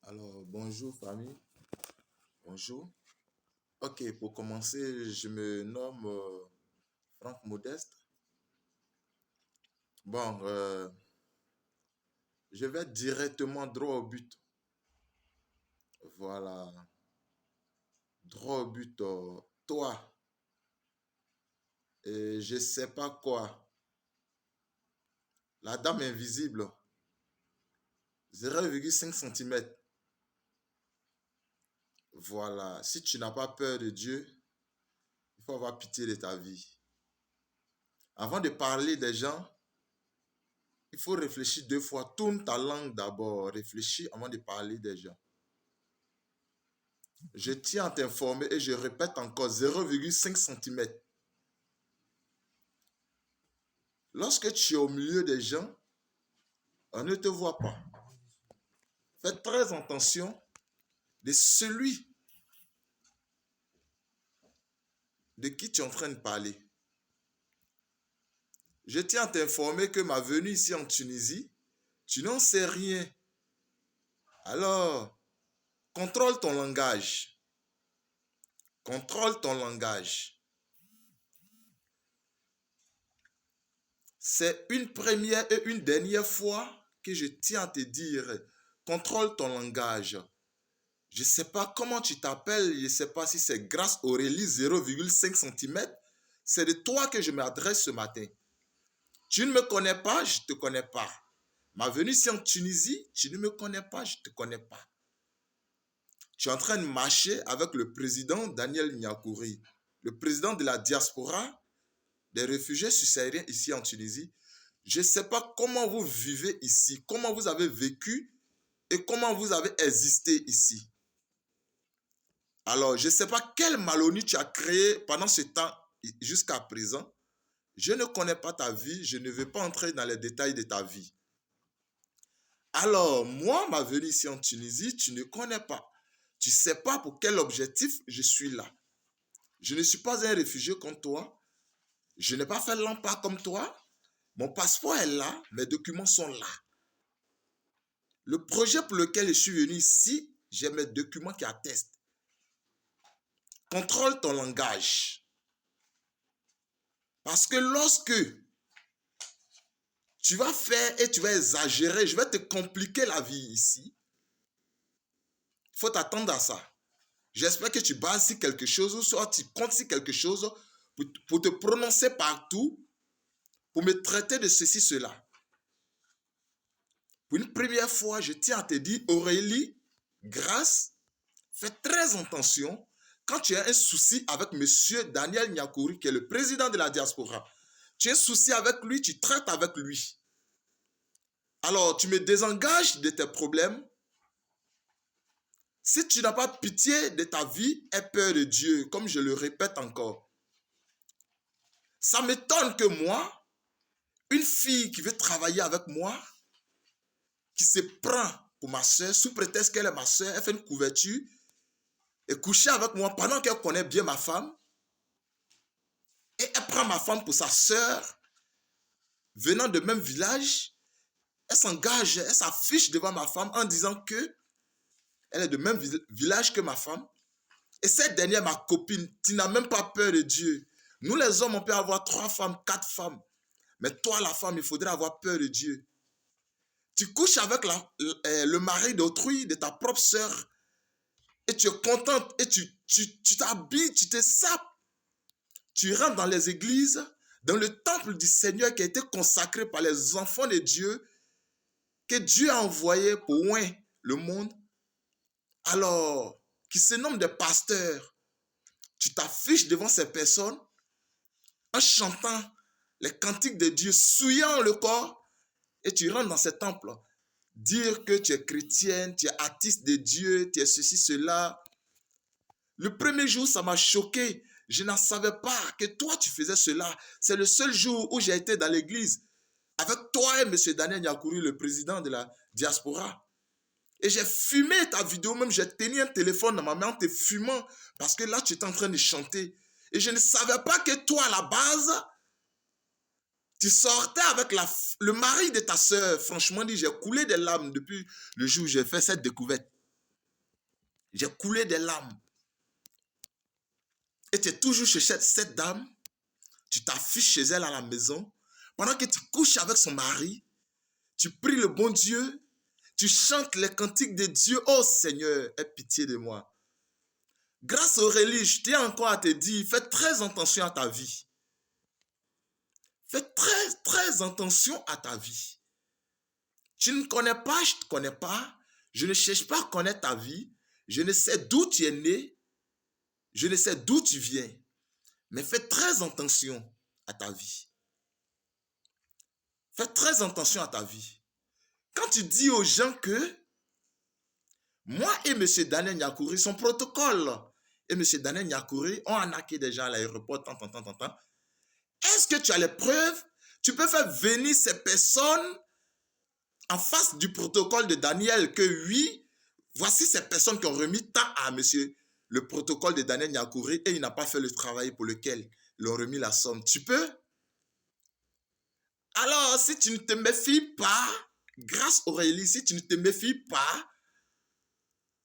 Alors, bonjour famille, bonjour. Ok, pour commencer, je me nomme Franck Modeste. Bon, je vais directement droit au but. Voilà, droit au but. Toi, et je sais pas quoi, la dame invisible, 0,5 cm. Voilà, si tu n'as pas peur de Dieu, il faut avoir pitié de ta vie. Avant de parler des gens, il faut réfléchir 2 fois. Tourne ta langue d'abord. Réfléchis avant de parler des gens. Je tiens à t'informer et je répète encore 0,5 cm. Lorsque tu es au milieu des gens, on ne te voit pas. Fais très attention de celui de qui tu es en train de parler. Je tiens à t'informer que ma venue ici en Tunisie, tu n'en sais rien. Alors, contrôle ton langage. Contrôle ton langage. C'est une première et une dernière fois que je tiens à te dire, contrôle ton langage. Je ne sais pas comment tu t'appelles, je ne sais pas si c'est grâce Aurélie 0,5 cm. C'est de toi que je m'adresse ce matin. Tu ne me connais pas, je ne te connais pas. Ma venue ici en Tunisie, tu ne me connais pas, je ne te connais pas. Tu es en train de marcher avec le président Daniel Niakouri, le président de la diaspora des réfugiés subsahariens ici en Tunisie. Je ne sais pas comment vous vivez ici, comment vous avez vécu et comment vous avez existé ici. Alors, je ne sais pas quelle malhonnête tu as créé pendant ce temps jusqu'à présent. Je ne connais pas ta vie, je ne vais pas entrer dans les détails de ta vie. Alors, moi, ma venue ici en Tunisie, tu ne connais pas. Tu ne sais pas pour quel objectif je suis là. Je ne suis pas un réfugié comme toi. Je n'ai pas fait l'emploi comme toi. Mon passeport est là, mes documents sont là. Le projet pour lequel je suis venu ici, j'ai mes documents qui attestent. Contrôle ton langage. Parce que lorsque tu vas faire et tu vas exagérer, je vais te compliquer la vie ici. Il faut t'attendre à ça. J'espère que tu bases sur quelque chose ou soit tu comptes sur quelque chose pour te prononcer partout, pour me traiter de ceci, cela. Pour une première fois, je tiens à te dire, Aurélie, grâce, fais très attention quand tu as un souci avec monsieur Daniel Niakouri, qui est le président de la diaspora. Tu as un souci avec lui, tu traites avec lui. Alors, tu me désengages de tes problèmes. Si tu n'as pas pitié de ta vie, aie peur de Dieu, comme je le répète encore. Ça m'étonne que moi, une fille qui veut travailler avec moi, qui se prend pour ma soeur, sous prétexte qu'elle est ma soeur, elle fait une couverture, et coucher avec moi pendant qu'elle connaît bien ma femme, et elle prend ma femme pour sa soeur, venant de même village, elle s'engage, elle s'affiche devant ma femme en disant que elle est de même village que ma femme. Et cette dernière, ma copine, tu n'as même pas peur de Dieu. Nous les hommes, on peut avoir 3 femmes, 4 femmes. Mais toi, la femme, il faudrait avoir peur de Dieu. Tu couches avec le mari d'autrui, de ta propre sœur, et tu es contente, et tu t'habilles, tu te sapes. Tu rentres dans les églises, dans le temple du Seigneur qui a été consacré par les enfants de Dieu, que Dieu a envoyé pour oindre le monde. Alors, qui se nomment des pasteurs, tu t'affiches devant ces personnes en chantant les cantiques de Dieu, souillant le corps, et tu rentres dans ces temples. Dire que tu es chrétienne, tu es artiste de Dieu, tu es ceci, cela. Le premier jour, ça m'a choqué. Je n'en savais pas que toi, tu faisais cela. C'est le seul jour où j'ai été dans l'église avec toi et M. Daniel Niakouri, le président de la diaspora. Et j'ai fumé ta vidéo, même j'ai tenu un téléphone dans ma main en te fumant parce que là, tu étais en train de chanter. Et je ne savais pas que toi, à la base, Tu sortais avec le mari de ta soeur. Franchement dit, j'ai coulé des larmes depuis le jour où j'ai fait cette découverte. J'ai coulé des larmes. Et tu es toujours chez cette dame. Tu t'affiches chez elle à la maison. Pendant que tu couches avec son mari, tu pries le bon Dieu. Tu chantes les cantiques de Dieu. Oh Seigneur, aie pitié de moi. Grâce Aurélie, je tiens encore à te dire, fais très attention à ta vie. Fais très attention à ta vie. Tu ne connais pas, je ne te connais pas. Je ne cherche pas à connaître ta vie. Je ne sais d'où tu es né. Je ne sais d'où tu viens. Mais fais très attention à ta vie. Fais très attention à ta vie. Quand tu dis aux gens que moi et M. Daniel Nyakouri, son protocole et M. Daniel Nyakouri ont arnaqué des gens à l'aéroport, est-ce que tu as les preuves? Tu peux faire venir ces personnes en face du protocole de Daniel que oui, voici ces personnes qui ont remis tant à monsieur le protocole de Daniel Nyakouri et il n'a pas fait le travail pour lequel ils ont remis la somme. Tu peux? Alors, si tu ne te méfies pas, grâce Aurélie, si tu ne te méfies pas,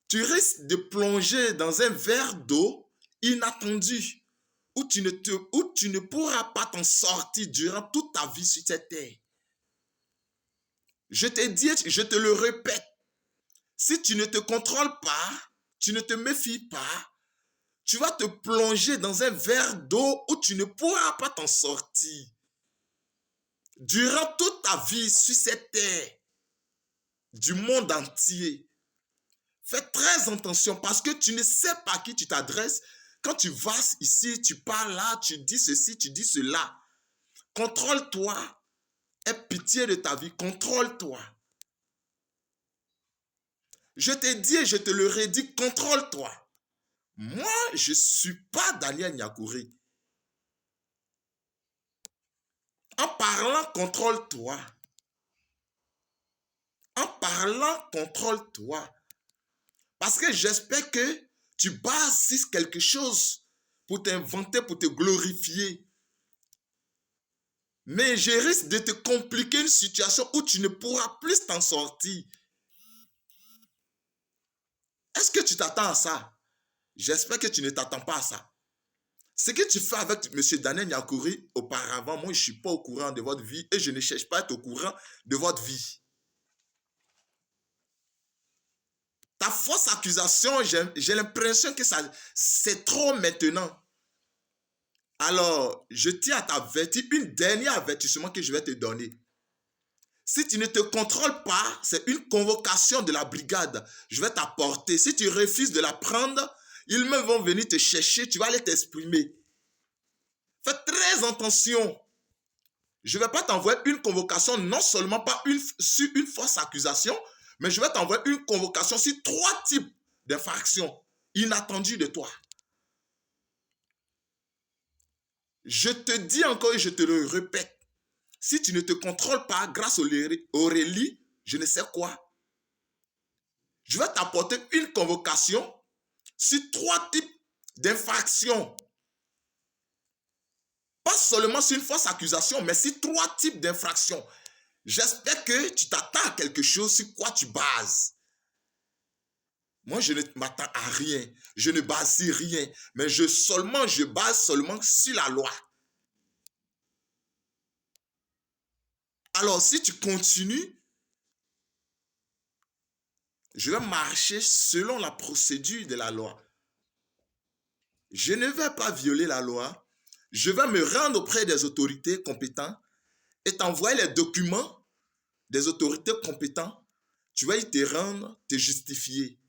tu risques de plonger dans un verre d'eau inattendu où tu ne pourras pas t'en sortir durant toute ta vie sur cette terre. Je te dis, je te le répète, si tu ne te contrôles pas, tu ne te méfies pas, tu vas te plonger dans un verre d'eau où tu ne pourras pas t'en sortir. Durant toute ta vie sur cette terre, du monde entier, fais très attention parce que tu ne sais pas à qui tu t'adresses. Quand tu vas ici, tu parles là, tu dis ceci, tu dis cela. Contrôle-toi. Aie pitié de ta vie. Contrôle-toi. Je te dis et je te le redis, contrôle-toi. Moi, je ne suis pas Daniel Nyakouri. En parlant, contrôle-toi. En parlant, contrôle-toi. Parce que j'espère que tu bases quelque chose pour t'inventer, pour te glorifier. Mais je risque de te compliquer une situation où tu ne pourras plus t'en sortir. Est-ce que tu t'attends à ça? J'espère que tu ne t'attends pas à ça. Ce que tu fais avec M. Daniel Nyakouri auparavant, moi je ne suis pas au courant de votre vie et je ne cherche pas à être au courant de votre vie. Ta fausse accusation, j'ai l'impression que c'est trop maintenant. Alors, je tiens à t'avertir, une dernière avertissement que je vais te donner. Si tu ne te contrôles pas, c'est une convocation de la brigade. Je vais t'apporter. Si tu refuses de la prendre, ils même vont venir te chercher, tu vas aller t'exprimer. Fais très attention. Je ne vais pas t'envoyer une convocation, non seulement pas sur une fausse accusation, mais je vais t'envoyer une convocation sur 3 types d'infractions inattendues de toi. Je te dis encore et je te le répète, si tu ne te contrôles pas grâce à Aurélie, je ne sais quoi, je vais t'apporter une convocation sur 3 types d'infractions. Pas seulement sur une fausse accusation, mais sur 3 types d'infractions. J'espère que tu t'attends à quelque chose sur quoi tu bases. Moi, je ne m'attends à rien. Je ne base sur rien. Mais je base seulement sur la loi. Alors, si tu continues, je vais marcher selon la procédure de la loi. Je ne vais pas violer la loi. Je vais me rendre auprès des autorités compétentes et t'envoyer les documents des autorités compétentes. Tu vas y te rendre, te justifier.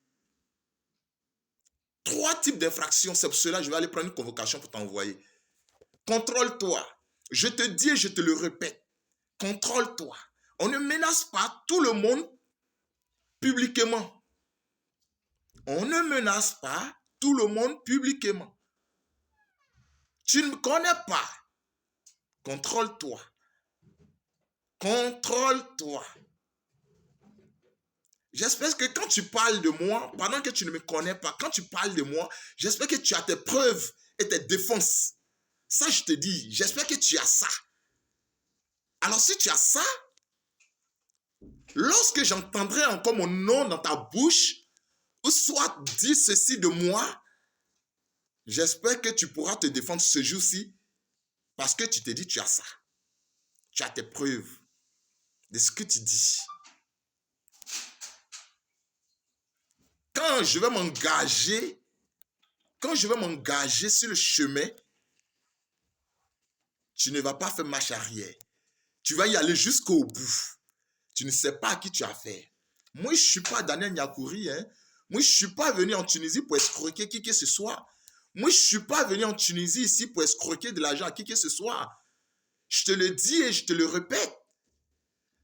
3 types d'infractions, c'est pour cela que je vais aller prendre une convocation pour t'envoyer. Contrôle-toi. Je te dis et je te le répète. Contrôle-toi. On ne menace pas tout le monde publiquement. On ne menace pas tout le monde publiquement. Tu ne me connais pas. Contrôle-toi. Contrôle-toi. J'espère que quand tu parles de moi, pendant que tu ne me connais pas, quand tu parles de moi, j'espère que tu as tes preuves et tes défenses. Ça, je te dis, j'espère que tu as ça. Alors si tu as ça, lorsque j'entendrai encore mon nom dans ta bouche, ou soit dire ceci de moi, j'espère que tu pourras te défendre ce jour-ci parce que tu te dis tu as ça. Tu as tes preuves de ce que tu dis. Quand je vais m'engager sur le chemin, tu ne vas pas faire marche arrière. Tu vas y aller jusqu'au bout. Tu ne sais pas à qui tu as affaire. Moi, je ne suis pas Daniel Nyakouri. Moi, je ne suis pas venu en Tunisie pour escroquer qui que ce soit. Moi, je ne suis pas venu en Tunisie ici pour escroquer de l'argent à qui que ce soit. Je te le dis et je te le répète.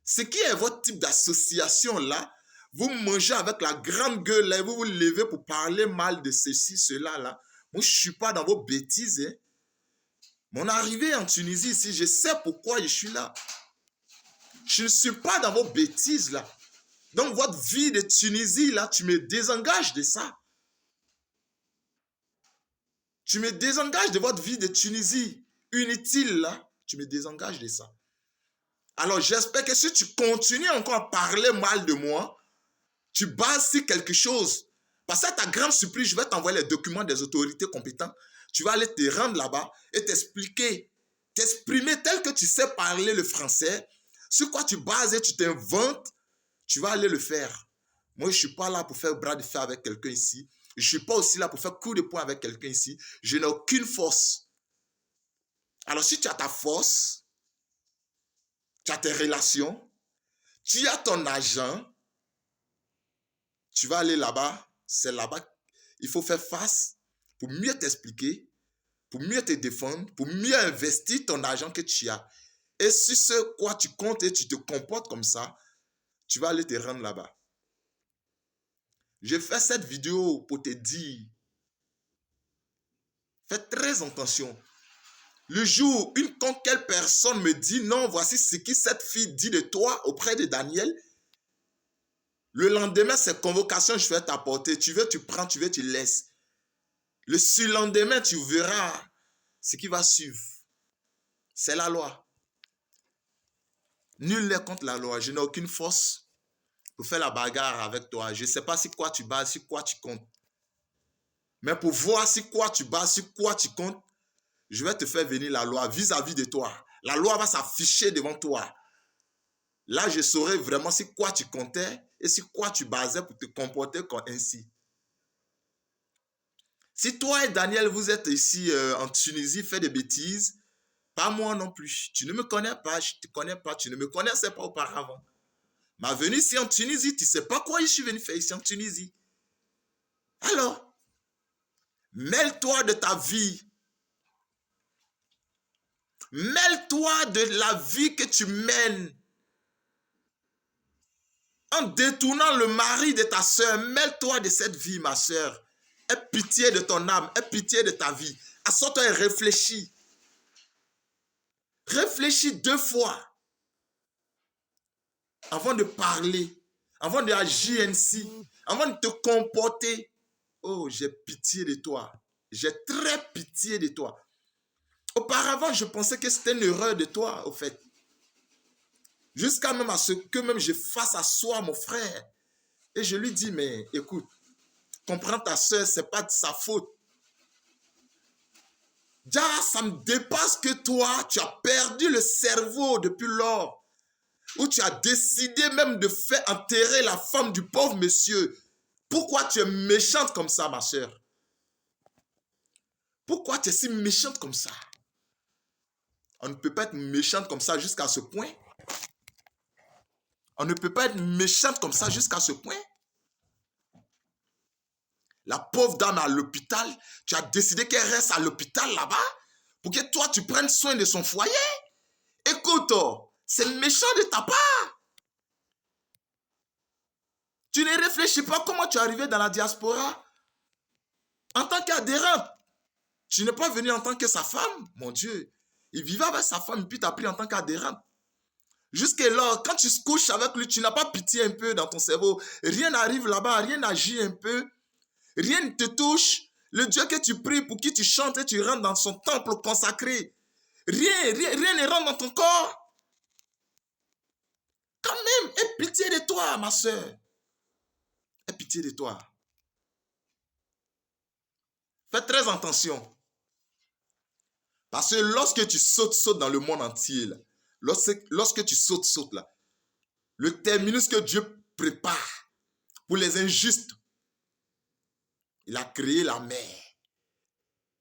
Ce qui est votre type d'association là, vous mangez avec la grande gueule là, vous vous levez pour parler mal de ceci, cela là. Moi, je ne suis pas dans vos bêtises. Mon arrivée en Tunisie ici, je sais pourquoi je suis là. Je ne suis pas dans vos bêtises là. Donc, votre vie de Tunisie là, tu me désengages de ça. Tu me désengages de votre vie de Tunisie inutile là. Tu me désengages de ça. Alors, j'espère que si tu continues encore à parler mal de moi, tu bases sur quelque chose. Parce que à ta grande surprise, je vais t'envoyer les documents des autorités compétentes. Tu vas aller te rendre là-bas et t'expliquer, t'exprimer tel que tu sais parler le français. Sur quoi tu bases et tu t'inventes, tu vas aller le faire. Moi, je ne suis pas là pour faire bras de fer avec quelqu'un ici. Je ne suis pas aussi là pour faire coup de poing avec quelqu'un ici. Je n'ai aucune force. Alors, si tu as ta force, tu as tes relations, tu as ton argent, tu vas aller là-bas, c'est là-bas il faut faire face pour mieux t'expliquer, pour mieux te défendre, pour mieux investir ton argent que tu as. Et si ce quoi tu comptes et tu te comportes comme ça, tu vas aller te rendre là-bas. Je fais cette vidéo pour te dire, fais très attention. Le jour où quelle personne me dit non, voici ce que cette fille dit de toi auprès de Daniel, le lendemain, c'est convocation, je vais t'apporter. Tu veux, tu prends, tu veux, tu laisses. Le surlendemain, tu verras ce qui va suivre. C'est la loi. Nul n'est contre la loi. Je n'ai aucune force pour faire la bagarre avec toi. Je ne sais pas sur quoi tu bases, sur quoi tu comptes. Mais pour voir sur quoi tu bases, sur quoi tu comptes, je vais te faire venir la loi vis-à-vis de toi. La loi va s'afficher devant toi. Là, je saurai vraiment sur quoi tu comptais et sur quoi tu basais pour te comporter comme ainsi. Si toi et Daniel, vous êtes ici en Tunisie, fait des bêtises, pas moi non plus. Tu ne me connais pas, je ne te connais pas, tu ne me connaissais pas auparavant. Ma venue ici en Tunisie, tu ne sais pas quoi je suis venu faire ici en Tunisie. Alors, mêle-toi de ta vie. Mêle-toi de la vie que tu mènes. En détournant le mari de ta soeur, mêle-toi de cette vie, ma soeur. Aie pitié de ton âme, aie pitié de ta vie. Assois-toi et réfléchis. Réfléchis 2 fois avant de parler, avant d'agir ainsi, avant de te comporter. Oh, j'ai pitié de toi. J'ai très pitié de toi. Auparavant, je pensais que c'était une erreur de toi, au fait. Jusqu'à même à ce que même je fasse asseoir mon frère. Et je lui dis, mais écoute, comprends ta soeur, ce n'est pas de sa faute. Déjà, ça me dépasse que toi, tu as perdu le cerveau depuis lors. Où tu as décidé même de faire enterrer la femme du pauvre monsieur. Pourquoi tu es méchante comme ça, ma soeur? Pourquoi tu es si méchante comme ça? On ne peut pas être méchante comme ça jusqu'à ce point. On ne peut pas être méchante comme ça jusqu'à ce point. La pauvre dame à l'hôpital, tu as décidé qu'elle reste à l'hôpital là-bas pour que toi, tu prennes soin de son foyer. Écoute, c'est méchant de ta part. Tu ne réfléchis pas comment tu es arrivé dans la diaspora en tant qu'adhérente. Tu n'es pas venu en tant que sa femme, mon Dieu. Il vivait avec sa femme et puis tu as pris en tant qu'adhérente. Jusqu'alors, quand tu se couches avec lui, tu n'as pas pitié un peu dans ton cerveau. Rien n'arrive là-bas, rien n'agit un peu. Rien ne te touche. Le Dieu que tu pries, pour qui tu chantes et tu rentres dans son temple consacré. Rien ne rentre dans ton corps. Quand même, aie pitié de toi, ma soeur. Aie pitié de toi. Fais très attention. Parce que lorsque tu sautes dans le monde entier, là, lorsque tu sautes là, le terminus que Dieu prépare pour les injustes, il a créé la mer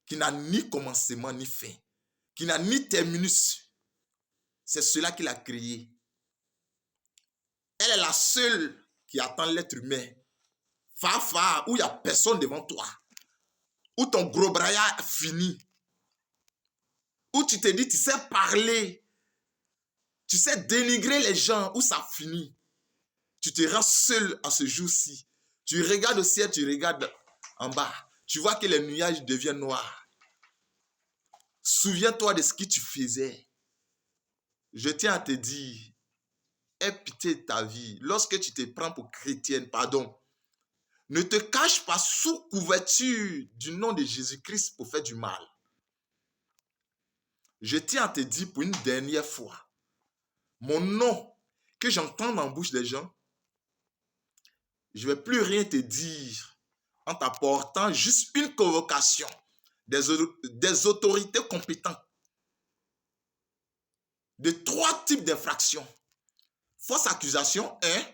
qui n'a ni commencement ni fin, qui n'a ni terminus. C'est cela qu'il a créé. Elle est la seule qui attend l'être humain. Où il n'y a personne devant toi. Où ton gros braillard finit. Où tu te dis, tu sais parler. Tu sais dénigrer les gens. Où ça finit. Tu te rends seul à ce jour-ci. Tu regardes au ciel, tu regardes en bas. Tu vois que les nuages deviennent noirs. Souviens-toi de ce que tu faisais. Je tiens à te dire, aie pitié de ta vie. Lorsque tu te prends pour chrétienne, ne te cache pas sous couverture du nom de Jésus-Christ pour faire du mal. Je tiens à te dire pour une dernière fois, mon nom que j'entends dans la bouche des gens, je ne vais plus rien te dire en t'apportant juste une convocation des autorités compétentes de 3 types d'infractions. Fausse accusation, 1,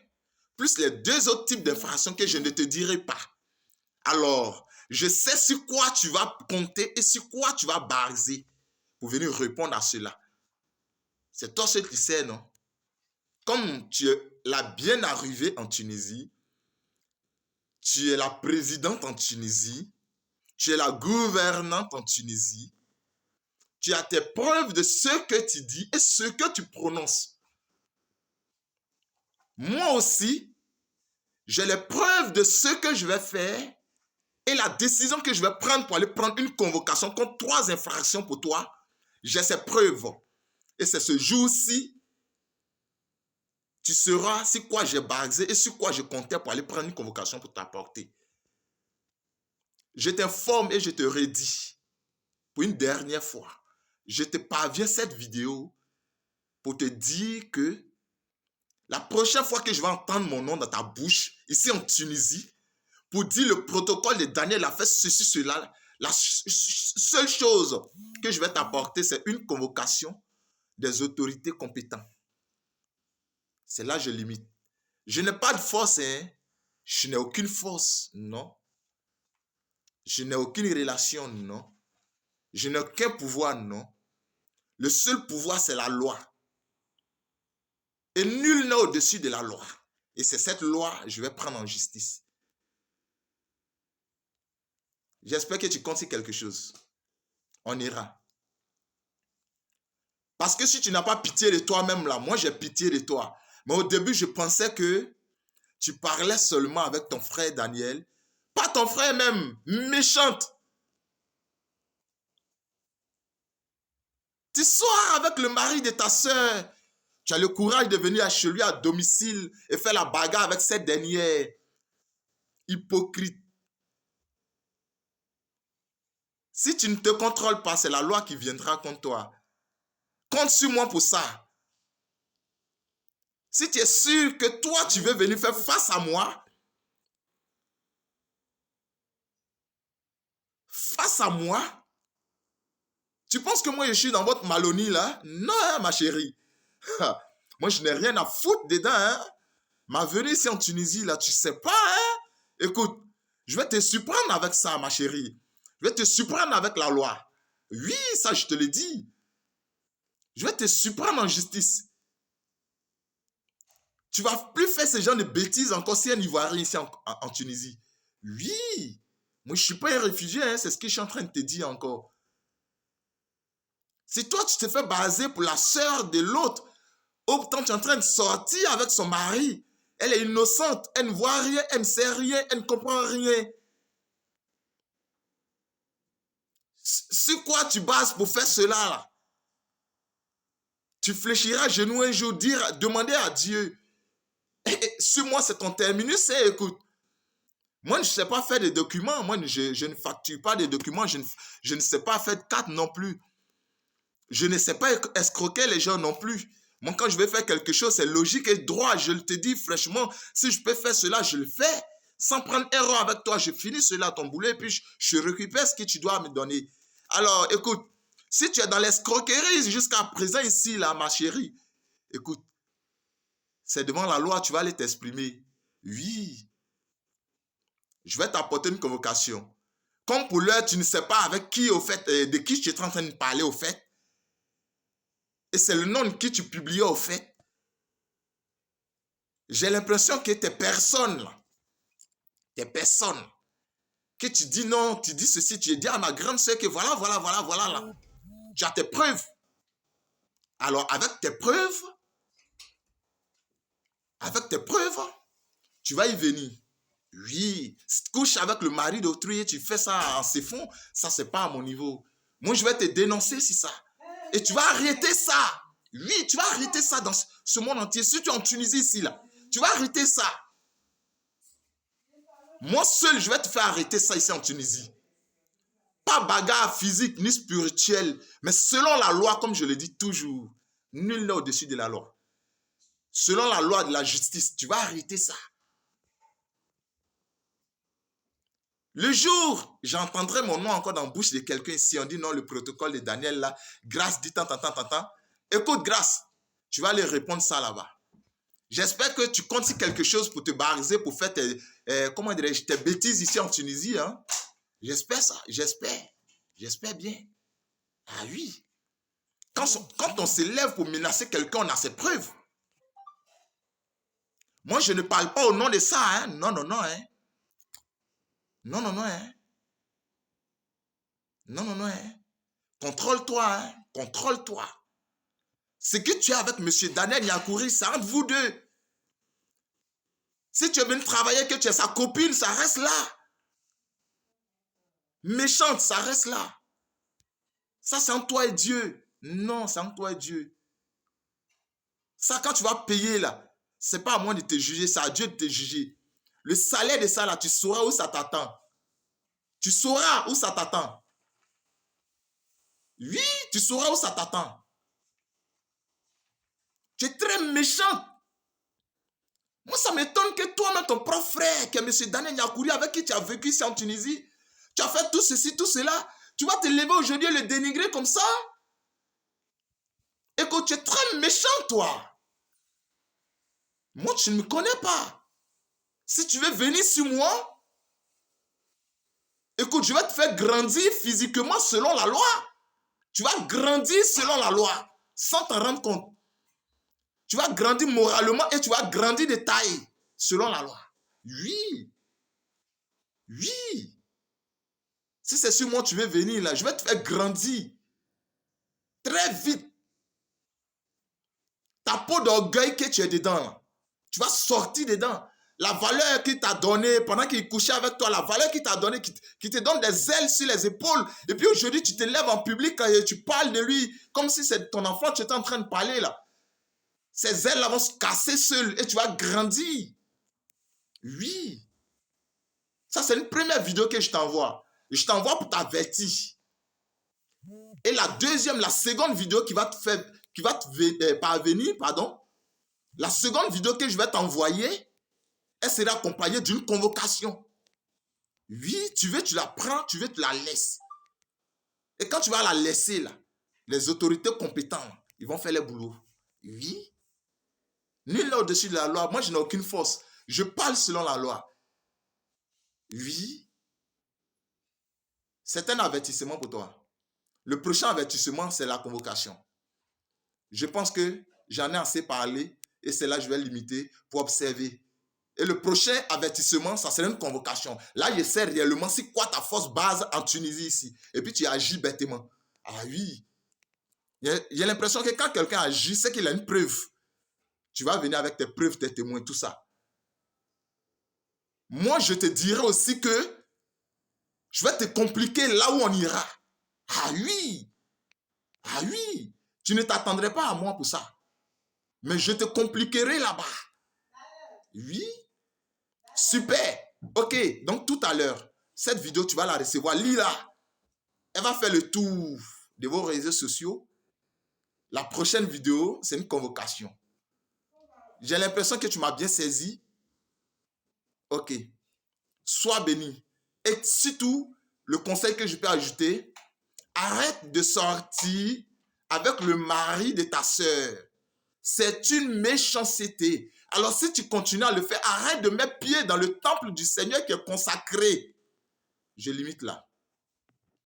plus les 2 autres types d'infractions que je ne te dirai pas. Alors, je sais sur quoi tu vas compter et sur quoi tu vas baser pour venir répondre à cela. C'est toi seul qui sais, non? Comme tu es la bien arrivée en Tunisie, tu es la présidente en Tunisie, tu es la gouvernante en Tunisie, tu as tes preuves de ce que tu dis et ce que tu prononces. Moi aussi, j'ai les preuves de ce que je vais faire et la décision que je vais prendre pour aller prendre une convocation contre 3 infractions pour toi. J'ai ces preuves. Et c'est ce jour-ci, tu sauras sur quoi j'ai basé et sur quoi je comptais pour aller prendre une convocation pour t'apporter. Je t'informe et je te redis, pour une dernière fois, je te parviens cette vidéo pour te dire que la prochaine fois que je vais entendre mon nom dans ta bouche, ici en Tunisie, pour dire le protocole de Daniel a fait ceci, cela, la seule chose que je vais t'apporter, c'est une convocation des autorités compétentes. C'est là que je limite. Je n'ai pas de force, hein. Je n'ai aucune force, non. Je n'ai aucune relation, non. Je n'ai aucun pouvoir, non. Le seul pouvoir, c'est la loi. Et nul n'est au-dessus de la loi. Et c'est cette loi que je vais prendre en justice. J'espère que tu comptes sur quelque chose. On ira. Parce que si tu n'as pas pitié de toi-même là, moi j'ai pitié de toi. Mais au début, je pensais que tu parlais seulement avec ton frère Daniel. Pas ton frère même, méchante. Tu sors avec le mari de ta soeur. Tu as le courage de venir chez lui à domicile et faire la bagarre avec cette dernière. Hypocrite. Si tu ne te contrôles pas, c'est la loi qui viendra contre toi. Compte sur moi pour ça. Si tu es sûr que toi, tu veux venir faire face à moi, tu penses que moi, je suis dans votre Malonie là? Non, hein, ma chérie. Moi, je n'ai rien à foutre dedans. Hein? Ma venue ici en Tunisie, là, tu sais pas. Hein? Écoute, je vais te surprendre avec ça, ma chérie. Je vais te surprendre avec la loi. Oui, ça, je te le dis. Je vais te surprendre en justice. Tu vas plus faire ce genre de bêtises encore si un Ivoirien ici en Tunisie. Oui. Moi, je ne suis pas un réfugié, hein, c'est ce que je suis en train de te dire encore. Si toi, tu te fais baser pour la sœur de l'autre, autant tu es en train de sortir avec son mari, elle est innocente, elle ne voit rien, elle ne sait rien, elle ne comprend rien. Sur quoi tu bases pour faire cela là? Tu fléchiras à genoux un jour, demander à Dieu. Sur moi, c'est ton terminus, et écoute. Moi, je ne sais pas faire des documents. Moi, je ne facture pas des documents. Je ne sais pas faire de carte non plus. Je ne sais pas escroquer les gens non plus. Moi, quand je vais faire quelque chose, c'est logique et droit. Je te dis fraîchement, si je peux faire cela, je le fais. Sans prendre erreur avec toi, je finis cela, ton boulot, et puis je récupère ce que tu dois me donner. Alors, écoute, si tu es dans l'escroquerie jusqu'à présent ici, là, ma chérie, écoute, c'est devant la loi, tu vas aller t'exprimer. Oui, je vais t'apporter une convocation. Comme pour l'heure, tu ne sais pas avec qui, au fait, de qui tu es en train de parler, au fait. Et c'est le nom de qui tu publiais, au fait. J'ai l'impression que tes personnes, là, tes personnes, que tu dis non, tu dis ceci, tu dis à ma grande soeur que voilà, là. Tu as tes preuves. Alors, avec tes preuves, tu vas y venir. Oui, si tu couches avec le mari d'autrui et tu fais ça en fonds, ça, c'est pas à mon niveau. Moi, je vais te dénoncer si ça. Et tu vas arrêter ça. Oui, tu vas arrêter ça dans ce monde entier. Si tu es en Tunisie ici, là, tu vas arrêter ça. Moi seul, je vais te faire arrêter ça ici en Tunisie. Pas bagarre physique ni spirituelle, mais selon la loi, comme je le dis toujours. Nul n'est au-dessus de la loi. Selon la loi de la justice, tu vas arrêter ça. Le jour, j'entendrai mon nom encore dans la bouche de quelqu'un ici, on dit non, le protocole de Daniel là, Grâce dit tant. Écoute, Grâce, tu vas aller répondre ça là-bas. J'espère que tu comptes sur quelque chose pour te bariser, pour faire tes bêtises ici en Tunisie. Hein? J'espère ça, j'espère bien. Ah oui. Quand on s'élève pour menacer quelqu'un, on a ses preuves. Moi, je ne parle pas au nom de ça. Hein? Non, hein. Non, hein. Non, hein. Contrôle-toi, hein. Contrôle-toi. Ce que tu as avec M. Daniel Yakouri, c'est entre vous deux. Si tu es venu travailler, que tu es sa copine, ça reste là. Méchante, ça reste là. Ça, c'est entre toi et Dieu. Non, c'est entre toi et Dieu. Ça, quand tu vas payer là, c'est pas à moi de te juger, c'est à Dieu de te juger. Le salaire de ça là, tu sauras où ça t'attend. Tu sauras où ça t'attend. Oui, tu sauras où ça t'attend. Tu es très méchant. Moi, ça m'étonne que toi-même, ton propre frère, qui est M. Daniel Yakouri, avec qui tu as vécu ici en Tunisie, tu as fait tout ceci, tout cela, tu vas te lever aujourd'hui et le dénigrer comme ça. Écoute, tu es très méchant, toi. Moi, tu ne me connais pas. Si tu veux venir sur moi, écoute, je vais te faire grandir physiquement selon la loi. Tu vas grandir selon la loi, sans t'en rendre compte. Tu vas grandir moralement et tu vas grandir de taille, selon la loi. Oui. Si c'est sur moi tu veux venir là, je vais te faire grandir. Très vite. Ta peau d'orgueil que tu es dedans, là, tu vas sortir dedans. La valeur qu'il t'a donnée pendant qu'il couchait avec toi, la valeur qu'il t'a donnée, qui te donne des ailes sur les épaules. Et puis aujourd'hui, tu te lèves en public et tu parles de lui comme si c'est ton enfant que tu étais en train de parler là. Ces ailes-là vont se casser seules et tu vas grandir. Oui. Ça, c'est une première vidéo que je t'envoie. Je t'envoie pour t'avertir. Et la seconde vidéo qui va te parvenir, la seconde vidéo que je vais t'envoyer, elle sera accompagnée d'une convocation. Oui, tu veux, tu la prends, tu veux, tu la laisses. Et quand tu vas la laisser, là, les autorités compétentes, ils vont faire le boulot. Oui. Nul n'est au-dessus de la loi. Moi, je n'ai aucune force. Je parle selon la loi. Oui. C'est un avertissement pour toi. Le prochain avertissement, c'est la convocation. Je pense que j'en ai assez parlé et c'est là que je vais limiter pour observer. Et le prochain avertissement, ça sera une convocation. Là, je sais réellement c'est quoi ta force base en Tunisie ici. Et puis tu agis bêtement. Ah oui. J'ai l'impression que quand quelqu'un agit, c'est qu'il a une preuve. Tu vas venir avec tes preuves, tes témoins, tout ça. Moi, je te dirai aussi que je vais te compliquer là où on ira. Ah oui. Tu ne t'attendrais pas à moi pour ça. Mais je te compliquerai là-bas. Oui. Super. Ok, donc tout à l'heure, cette vidéo, tu vas la recevoir. Lis-la. Elle va faire le tour de vos réseaux sociaux. La prochaine vidéo, c'est une convocation. J'ai l'impression que tu m'as bien saisi. Ok. Sois béni. Et surtout, le conseil que je peux ajouter, arrête de sortir avec le mari de ta sœur. C'est une méchanceté. Alors si tu continues à le faire, arrête de mettre pied dans le temple du Seigneur qui est consacré. Je limite là.